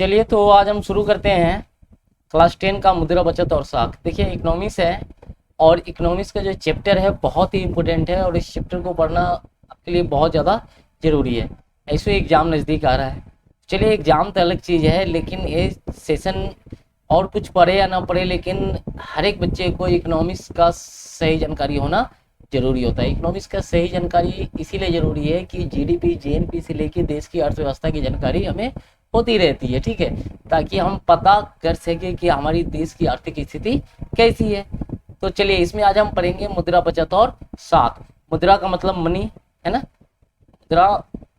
चलिए तो आज हम शुरू करते हैं क्लास 10 का मुद्रा बचत और साख। देखिए इकोनॉमिक्स है और इकोनॉमिक्स का जो चैप्टर है बहुत ही इम्पोर्टेंट है और इस चैप्टर को पढ़ना आपके लिए बहुत ज़्यादा ज़रूरी है। ऐसे एग्ज़ाम नज़दीक आ रहा है। चलिए एग्ज़ाम तो अलग चीज़ है, लेकिन ये सेशन और कुछ पढ़े या ना पढ़े, लेकिन हर एक बच्चे को इकोनॉमिक्स का सही जानकारी होना ज़रूरी होता है। इकोनॉमिक्स का सही जानकारी इसीलिए ज़रूरी है कि जीडीपी जीएनपी से लेके देश की अर्थव्यवस्था की जानकारी हमें होती रहती है, ठीक है, ताकि हम पता कर सके कि हमारी देश की आर्थिक स्थिति कैसी है। तो चलिए इसमें आज हम पढ़ेंगे मुद्रा बचत और साख। मुद्रा का मतलब मनी है ना, मुद्रा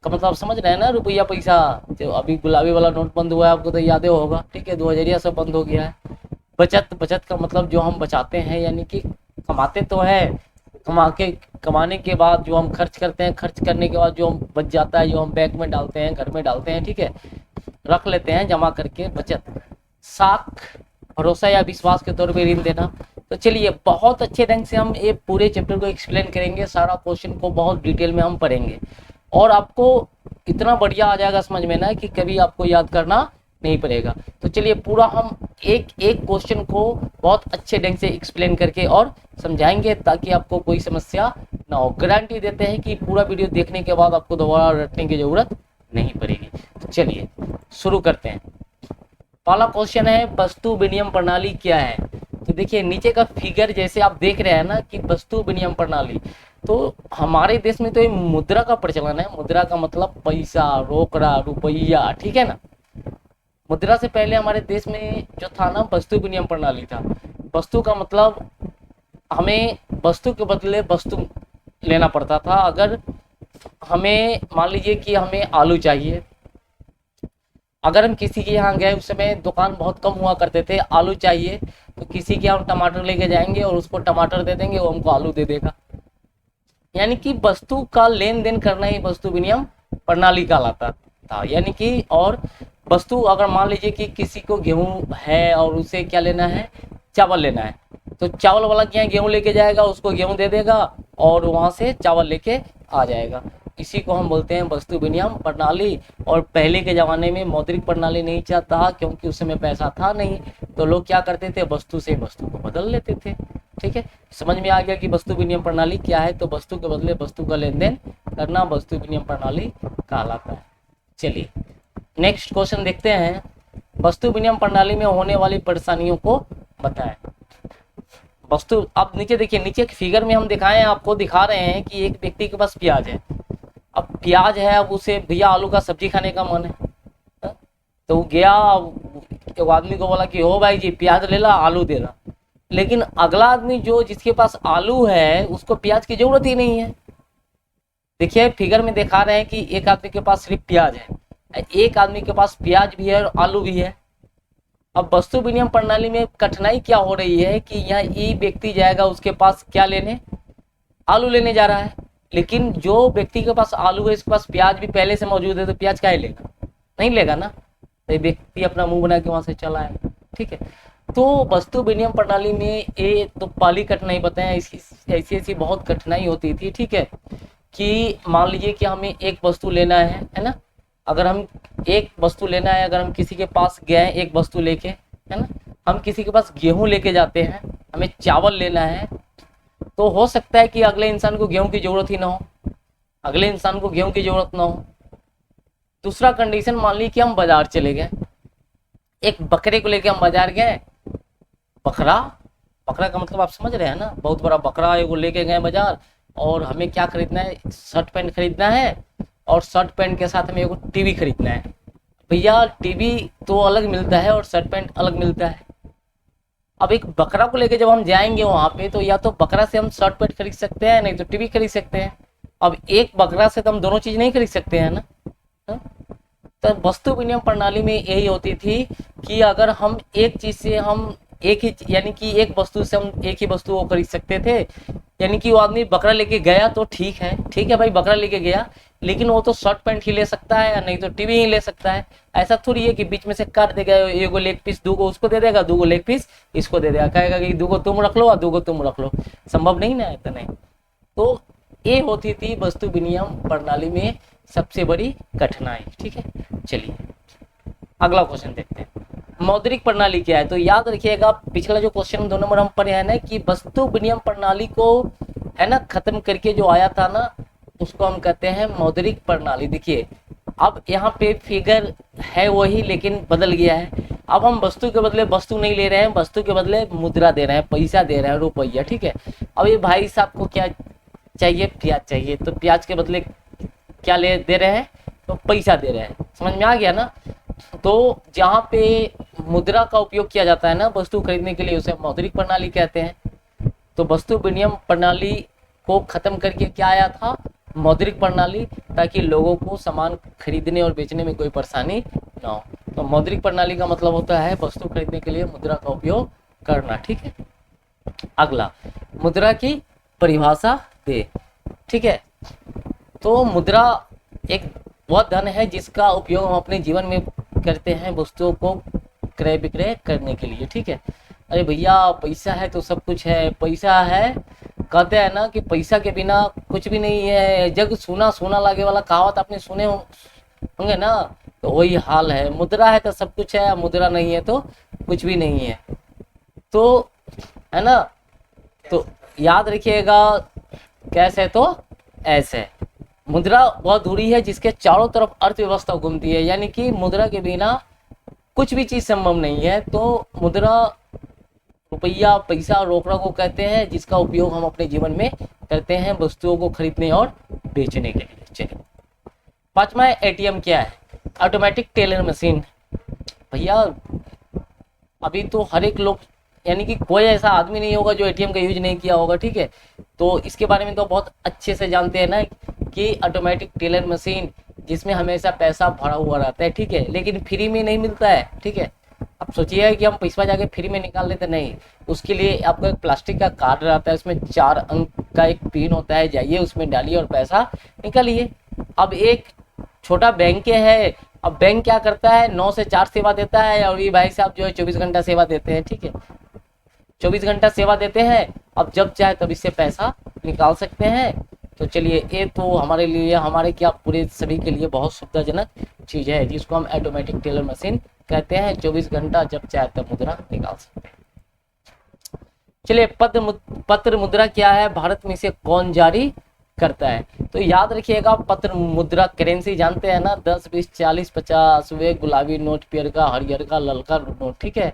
का मतलब समझ रहे हैं ना, रुपया पैसा। जो अभी गुलाबी वाला नोट बंद हुआ है आपको तो याद होगा, ठीक है, 2000 से बंद हो गया है। बचत, बचत का मतलब जो हम बचाते हैं, यानी कि कमाते तो है, कमाने के बाद जो हम खर्च करते हैं, खर्च करने के बाद जो हम बच जाता है, जो हम बैंक में डालते हैं, घर में डालते हैं, ठीक है, रख लेते हैं जमा करके, बचत। साख भरोसा या विश्वास के तौर पे ऋण देना। तो चलिए बहुत अच्छे ढंग से हम ये पूरे चैप्टर को एक्सप्लेन करेंगे, सारा क्वेश्चन को बहुत डिटेल में हम पढ़ेंगे और आपको इतना बढ़िया आ जाएगा समझ में ना कि कभी आपको याद करना नहीं पड़ेगा। तो चलिए पूरा हम एक एक क्वेश्चन को बहुत अच्छे ढंग से एक्सप्लेन करके और समझाएंगे ताकि आपको कोई समस्या ना हो। गारंटी देते हैं कि पूरा वीडियो देखने के बाद आपको दोबारा रटने की जरूरत नहीं पड़ेगी। तो चलिए शुरू करते हैं। पहला क्वेश्चन है वस्तु विनिमय प्रणाली क्या है। तो देखिए नीचे का फिगर जैसे आप देख रहे हैं ना कि वस्तु विनिमय प्रणाली, तो हमारे देश में तो ये मुद्रा का प्रचलन है। मुद्रा का मतलब पैसा, रोकड़ा, रुपया, ठीक है ना। मुद्रा से पहले हमारे देश में जो था ना वस्तु विनिमय प्रणाली था। वस्तु का मतलब हमें वस्तु के बदले वस्तु लेना पड़ता था। अगर हमें मान लीजिए कि हमें आलू चाहिए, अगर हम किसी के यहाँ गए, उस समय दुकान बहुत कम हुआ करते थे, आलू चाहिए तो किसी के यहाँ टमाटर लेके जाएंगे और उसको टमाटर दे देंगे, वो हमको आलू दे देगा। यानी कि वस्तु का लेन देन करना ही वस्तु विनिमय प्रणाली कहलाता था। यानी कि और वस्तु अगर मान लीजिए कि किसी को गेहूं है और उसे क्या लेना है, चावल लेना है, तो चावल वाला के यहाँ गेहूं लेके जाएगा, उसको गेहूं दे देगा और वहाँ से चावल लेके आ जाएगा। इसी को हम बोलते हैं वस्तु विनिमय प्रणाली। और पहले के ज़माने में मौद्रिक प्रणाली नहीं था क्योंकि उस समय पैसा था नहीं, तो लोग क्या करते थे, वस्तु से वस्तु को बदल लेते थे। ठीक है, समझ में आ गया कि वस्तु विनिमय प्रणाली क्या है। तो वस्तु के बदले वस्तु का लेन देन करना वस्तु विनिमय प्रणाली कहलाता है। चलिए नेक्स्ट क्वेश्चन देखते हैं। वस्तु विनिमय प्रणाली में होने वाली परेशानियों को बताएं। वस्तु, अब नीचे देखिए, नीचे के फिगर में हम दिखाएं, आपको दिखा रहे हैं कि एक व्यक्ति के पास प्याज है। अब प्याज है, अब उसे भैया आलू का सब्जी खाने का मन है, तो वो गया, एक आदमी को बोला कि हो भाई जी प्याज ले ला, आलू दे ला। लेकिन अगला आदमी जो जिसके पास आलू है उसको प्याज की जरूरत ही नहीं है। देखिए फिगर में दिखा रहे हैं कि एक आदमी के पास सिर्फ प्याज है, एक आदमी के पास प्याज भी है और आलू भी है। अब वस्तु विनिमय प्रणाली में कठिनाई क्या हो रही है कि यहाँ ये व्यक्ति जाएगा, उसके पास क्या लेने, आलू लेने जा रहा है, लेकिन जो व्यक्ति के पास आलू है, इसके पास प्याज भी पहले से मौजूद है, तो प्याज काहे लेगा, नहीं लेगा ना। तो व्यक्ति अपना मुंह बना के वहां से चला है। ठीक है, तो वस्तु विनिमय प्रणाली में ये तो पहली कठिनाई बताएं, ऐसी ऐसी बहुत कठिनाई होती थी। ठीक है, कि मान लीजिए कि हमें एक वस्तु लेना है ना, अगर हम एक वस्तु लेना है, अगर हम किसी के पास गए एक वस्तु लेके, है ना, हम किसी के पास गेहूं लेके जाते हैं, हमें चावल लेना है, तो हो सकता है कि अगले इंसान को गेहूं की जरूरत ही ना हो, अगले इंसान को गेहूं की जरूरत ना हो। दूसरा कंडीशन, मान ली कि हम बाजार चले गए, एक बकरे को लेके हम बाजार गए, बकरा, बकरा का मतलब आप समझ रहे हैं ना, बहुत बड़ा बकरा एगो लेके गए बाजार, और हमें क्या खरीदना है, शर्ट पैंट खरीदना है, और शर्ट पैंट के साथ हमें एगो टीवी खरीदना है। भैया टीवी तो अलग मिलता है और शर्ट पैंट अलग मिलता है। अब एक बकरा को लेके जब हम जाएंगे वहां पे, तो या तो बकरा से हम शर्ट पैंट खरीद सकते हैं, नहीं तो टीवी खरीद सकते हैं। अब एक बकरा से तो हम दोनों चीज नहीं खरीद सकते हैं ना। तो वस्तु विनिमय प्रणाली में यही होती थी कि अगर हम एक चीज से हम एक ही, यानी कि एक वस्तु से हम एक ही वस्तु को खरीद सकते थे। यानी कि वो आदमी बकरा लेके गया तो ठीक है भाई, बकरा लेके गया, लेकिन वो तो शर्ट पैंट ही ले सकता है, या नहीं तो टीवी ही ले सकता है। ऐसा थोड़ी है कि बीच में से काट देगा, एगो लेग पीस दूगो उसको दे देगा, दूगो लेग पीस इसको दे देगा, कहेगा कि दूगो तुम रख लो और दूगो तुम रख लो। संभव नहीं ना, इतना नहीं। तो ये होती थी वस्तु विनिमय प्रणाली में सबसे बड़ी कठिनाई। ठीक है, चलिए अगला क्वेश्चन देखते हैं, मौद्रिक प्रणाली क्या है। तो याद रखिएगा पिछला जो क्वेश्चन 2 नंबर हम पढ़े हैं ना कि वस्तु विनिमय प्रणाली को है ना खत्म करके जो आया था ना उसको हम कहते हैं मौद्रिक प्रणाली। देखिए अब यहाँ पे फिगर है वही लेकिन बदल गया है। अब हम वस्तु के बदले वस्तु नहीं ले रहे हैं, वस्तु के बदले मुद्रा दे रहे हैं, पैसा दे रहे हैं, रुपया, ठीक है। अब ये भाई साहब को क्या चाहिए, प्याज चाहिए, तो प्याज के बदले क्या ले दे रहे हैं, तो पैसा दे रहे हैं। समझ में आ गया ना। तो जहाँ पे मुद्रा का उपयोग किया जाता है ना वस्तु खरीदने के लिए उसे मौद्रिक प्रणाली कहते हैं। तो वस्तु विनिमय प्रणाली को खत्म करके क्या आया था, मौद्रिक प्रणाली, ताकि लोगों को सामान खरीदने और बेचने में कोई परेशानी ना हो। तो मौद्रिक प्रणाली का मतलब होता है वस्तु खरीदने के लिए मुद्रा का उपयोग करना, ठीक है। अगला, मुद्रा की परिभाषा दे, ठीक है। तो मुद्रा एक वह धन है जिसका उपयोग हम अपने जीवन में करते हैं वस्तुओं को क्रय विक्रय करने के लिए, ठीक है। अरे भैया पैसा है तो सब कुछ है, पैसा है, कहते हैं ना कि पैसा के बिना कुछ भी नहीं है, जग सोना सोना लागे वाला कहावत आपने सुने होंगे ना। तो वही हाल है, मुद्रा है तो सब कुछ है, मुद्रा नहीं है तो कुछ भी नहीं है, तो है ना। तो याद रखिएगा कैसे, तो ऐसे मुद्रा वह धुरी है जिसके चारों तरफ अर्थव्यवस्था घूमती है, यानी कि मुद्रा के बिना कुछ भी चीज संभव नहीं है। तो मुद्रा रुपया, पैसा, रोकड़ा को कहते हैं जिसका उपयोग हम अपने जीवन में करते हैं वस्तुओं को खरीदने और बेचने के लिए। चलिए पांचवा है एटीएम क्या है, ऑटोमेटिक टेलर मशीन। भैया अभी तो हर एक लोग, यानी कि कोई ऐसा आदमी नहीं होगा जो एटीएम का यूज नहीं किया होगा, ठीक है। तो इसके बारे में तो बहुत अच्छे से जानते हैं ना कि ऑटोमेटिक टेलर मशीन जिसमें हमेशा पैसा भरा हुआ रहता है, ठीक है, लेकिन फ्री में नहीं मिलता है, ठीक है। अब सोचिए कि हम पैसा जाके फ्री में निकाल लेते, नहीं, उसके लिए आपको एक प्लास्टिक का कार्ड रहता है, उसमें 4 अंक का एक पिन होता है, जाइए उसमें डालिए और पैसा निकालिए। अब एक छोटा बैंक है, अब बैंक क्या करता है 9 से 4 सेवा देता है और ये भाई साहब जो है 24 घंटा सेवा देते हैं, ठीक है, 24 घंटा सेवा देते हैं। अब जब चाहे तब इससे पैसा निकाल सकते हैं। तो चलिए ये तो हमारे लिए, हमारे क्या पूरे सभी के लिए बहुत सुविधाजनक चीज है जिसको हम ऑटोमेटिक टेलर मशीन कहते हैं। 24 घंटा जब चाहे तब मुद्रा निकाल सकते हैं। चलिए पत्र मुद्रा क्या है, भारत में इसे कौन जारी करता है। तो याद रखिएगा पत्र मुद्रा करेंसी जानते हैं ना, 10, 20, 40, 50 वे गुलाबी नोट, पियर का, हरियर का, ललका नोट, ठीक है।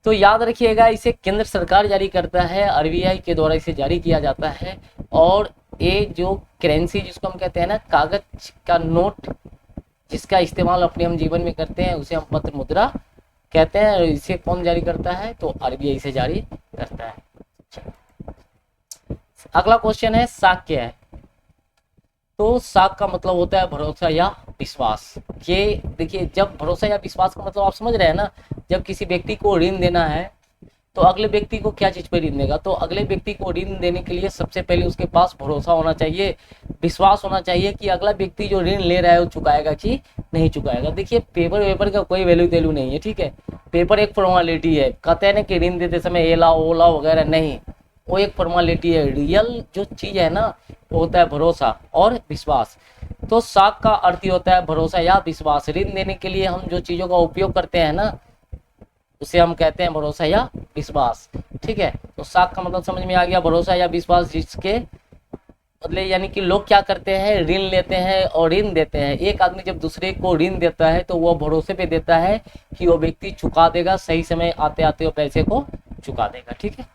तो याद रखिएगा इसे केंद्र सरकार जारी करता है, आरबीआई के द्वारा इसे जारी किया जाता है। और ये जो करेंसी जिसको हम कहते हैं ना कागज का नोट जिसका इस्तेमाल अपने हम जीवन में करते हैं उसे हम पत्र मुद्रा कहते हैं। और इसे कौन जारी करता है, तो आरबीआई से जारी करता है। अगला क्वेश्चन है साख क्या है। तो साख का मतलब होता है भरोसा या विश्वास। ये देखिए जब भरोसा या विश्वास का मतलब आप समझ रहे हैं ना, जब किसी व्यक्ति को ऋण देना है तो अगले व्यक्ति को क्या चीज पर ऋण देगा, तो अगले व्यक्ति को ऋण देने के लिए सबसे पहले उसके पास भरोसा होना चाहिए, विश्वास होना चाहिए कि अगला व्यक्ति जो ऋण ले रहा है वो चुकाएगा कि नहीं चुकाएगा। देखिए पेपर वेपर का कोई वैल्यू नहीं है, ठीक है, पेपर एक फॉर्मेलिटी है, कहते हैं ना कि ऋण देते समय ये लाओ वो लाओ वगैरह, नहीं, वो एक फॉर्मेलिटी है। रियल जो चीज है ना वो होता है भरोसा और विश्वास। तो साख का अर्थ होता है भरोसा या विश्वास। ऋण देने के लिए हम जो चीजों का उपयोग करते हैं ना उसे हम कहते हैं भरोसा या विश्वास, ठीक है। तो साख का मतलब समझ में आ गया, भरोसा या विश्वास, जिसके मतलब यानी कि लोग क्या करते हैं ऋण लेते हैं और ऋण देते हैं। एक आदमी जब दूसरे को ऋण देता है तो वो भरोसे पे देता है कि वो व्यक्ति चुका देगा, सही समय आते आते वो पैसे को चुका देगा, ठीक है।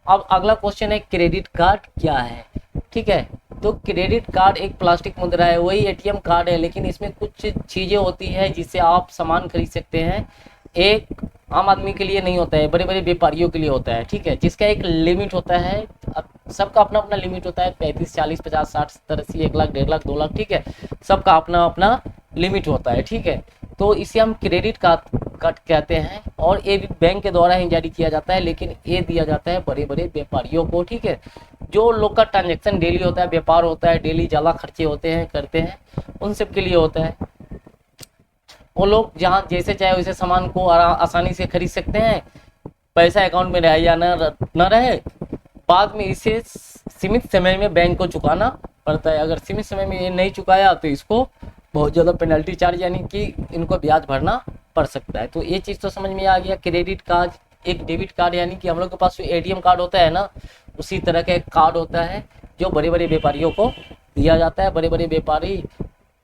अब अगला क्वेश्चन है क्रेडिट कार्ड क्या है, ठीक है। तो क्रेडिट कार्ड एक प्लास्टिक मुद्रा है, वही एटीएम कार्ड है, लेकिन इसमें कुछ चीजें होती है जिससे आप सामान खरीद सकते हैं। एक आम आदमी के लिए नहीं होता है, बड़े बड़े व्यापारियों के लिए होता है, ठीक है, जिसका एक लिमिट होता है। अब सबका अपना अपना लिमिट होता है, 35, 40, 50, 60, 70, 80, 1 लाख, 1.5 लाख, 2 लाख, ठीक है, सबका अपना अपना लिमिट होता है, ठीक है। तो इसे हम क्रेडिट कार्ड कहते हैं और ये भी बैंक के द्वारा ही जारी किया जाता है, लेकिन ये दिया जाता है बड़े बड़े व्यापारियों को, ठीक है, जो लोग का ट्रांजेक्शन डेली होता है, व्यापार होता है, डेली ज़्यादा खर्चे होते हैं करते हैं, उन सब के लिए होता है। वो लोग जहाँ जैसे चाहे वैसे सामान को आसानी से खरीद सकते हैं, पैसा अकाउंट में रहे या न रहे, बाद में इसे सीमित समय में बैंक को चुकाना पड़ता है। अगर सीमित समय में ये नहीं चुकाया तो इसको बहुत ज़्यादा पेनल्टी चार्ज यानी कि इनको ब्याज भरना पड़ सकता है। तो ये चीज़ तो समझ में आ गया। क्रेडिट कार्ड एक डेबिट कार्ड यानी कि हम लोग के पास जो एटीएम कार्ड होता है ना, उसी तरह का एक कार्ड होता है जो बड़े बड़े व्यापारियों को दिया जाता है। बड़े बड़े व्यापारी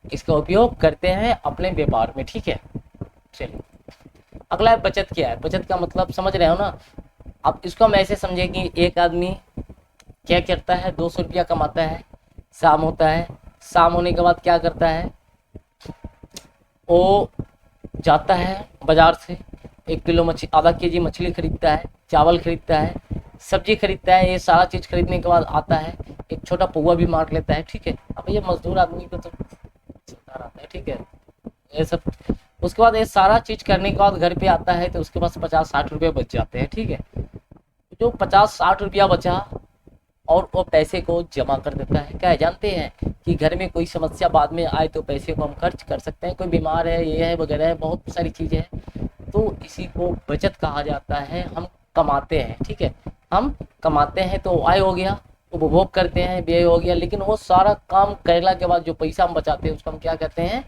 इसका उपयोग करते हैं अपने व्यापार में, ठीक है। चलिए अगला है बचत। क्या है बचत का मतलब, समझ रहे हो ना। अब इसको हम ऐसे समझे कि एक आदमी क्या करता है, 200 रुपया कमाता है, शाम होता है, शाम होने के बाद क्या करता है, वो जाता है बाजार से 1 किलो मछली, आधा केजी मछली खरीदता है, चावल खरीदता है, सब्जी खरीदता है। ये सारा चीज़ खरीदने के बाद आता है, एक छोटा पौवा भी मार लेता है, ठीक है। अब ये मजदूर आदमी को तो चलता रहता है, ठीक है, ये सब। उसके बाद ये सारा चीज़ करने के बाद घर पे आता है तो उसके पास 50-60 रुपये बच जाते हैं, ठीक है। जो 50-60 रुपया बचा और वो पैसे को जमा कर देता है। क्या है जानते हैं कि घर में कोई समस्या बाद में आए तो पैसे को हम खर्च कर सकते हैं, कोई बीमार है, ये है वगैरह है, बहुत सारी चीज़ें हैं। तो इसी को बचत कहा जाता है। हम कमाते हैं, ठीक है, हम कमाते हैं तो आय हो गया, उपभोग करते हैं, व्यय हो गया, लेकिन वो सारा काम करने के बाद जो पैसा हम बचाते हैं उसको हम क्या कहते हैं,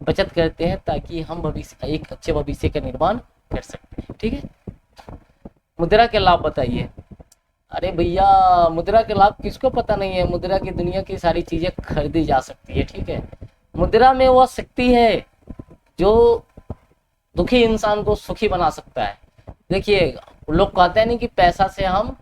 बचत करते हैं, ताकि हम भविष्य एक अच्छे भविष्य का निर्माण कर सकते हैं, ठीक है। मुद्रा के लाभ बताइए। अरे भैया मुद्रा के लाभ किसको पता नहीं है। मुद्रा की दुनिया की सारी चीजें खरीदी जा सकती है, ठीक है। मुद्रा में वह शक्ति है जो दुखी इंसान को सुखी बना सकता है। देखिए लोग कहते हैं नहीं कि पैसा से हम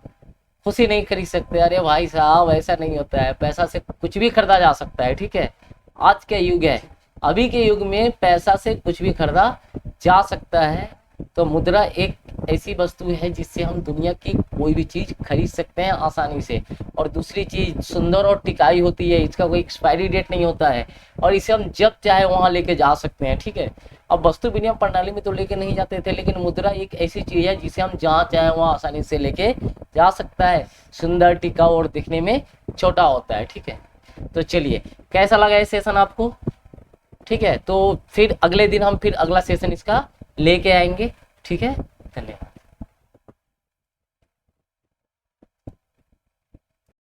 खुशी नहीं खरीद सकते। अरे भाई साहब ऐसा नहीं होता है, पैसा से कुछ भी खरीदा जा सकता है, ठीक है। आज का युग है, अभी के युग में पैसा से कुछ भी खरीदा जा सकता है। तो मुद्रा एक ऐसी वस्तु है जिससे हम दुनिया की कोई भी चीज खरीद सकते हैं आसानी से। और दूसरी चीज सुंदर और टिकाई होती है, इसका कोई एक्सपायरी डेट नहीं होता है, और इसे हम जब चाहे वहां लेके जा सकते हैं, ठीक है। अब वस्तु विनिमय प्रणाली में तो लेके नहीं जाते थे, लेकिन मुद्रा एक ऐसी चीज है जिसे हम जहाँ चाहे वहाँ आसानी से लेके जा सकता है। सुंदर, टिकाऊ और दिखने में छोटा होता है, ठीक है। तो चलिए कैसा लगा ये सेशन आपको, ठीक है। तो फिर अगले दिन हम फिर अगला सेशन इसका लेके आएंगे, ठीक है। धन्यवाद।